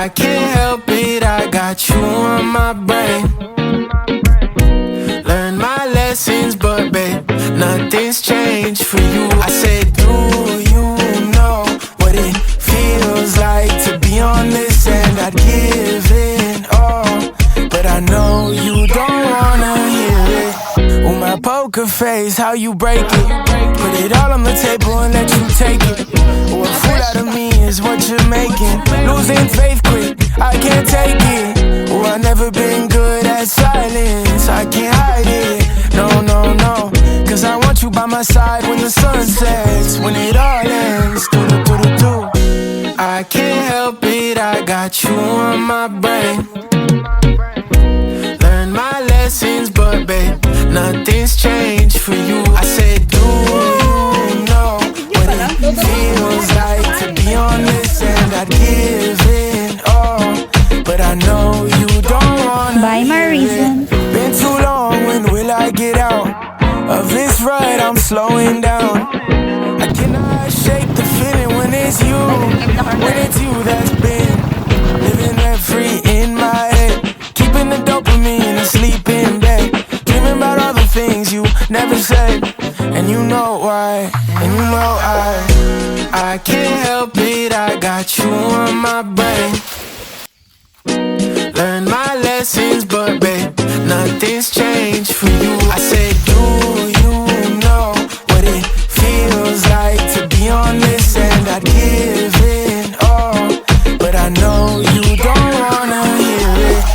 I can't help it, I got you on my brain. Learn my lessons, but babe, nothing's changed for you. I said, do you know what it feels like to be on this end? I'd give it all, but I know you don't wanna hear it. Oh, my poker face, how you break it. Put it all on the table and let you take it. Oh, a fool out of me is what you're making. Losing faith quick, I can't take it. Oh, I've never been good at silence, I can't hide it. No, no, no, cause I want you by my side when the sun sets, when it all ends. Do-do-do-do-do. I can't help it, I got you on my brain. Learn my lessons, but babe, nothing's changed for you. I said, do you know what it feels like to be on this end? I'd give it all, but I know you don't wanna. Bye, mararison. Been too long, when will I get out of this ride? I'm slowing down. I cannot shake the feeling when it's you, when it's you that's been living rent free in my head, keeping the dopamine asleep in bed, dreaming about all the things you never said. And you know why, and you know I can't help it, I got you on my brain. Learn my lessons, but babe, nothing's changed for you. I said, do you know what it feels like to be on this end? I'd give it all, but I know you don't wanna hear it.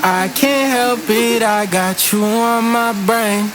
I can't help it, I got you on my brain.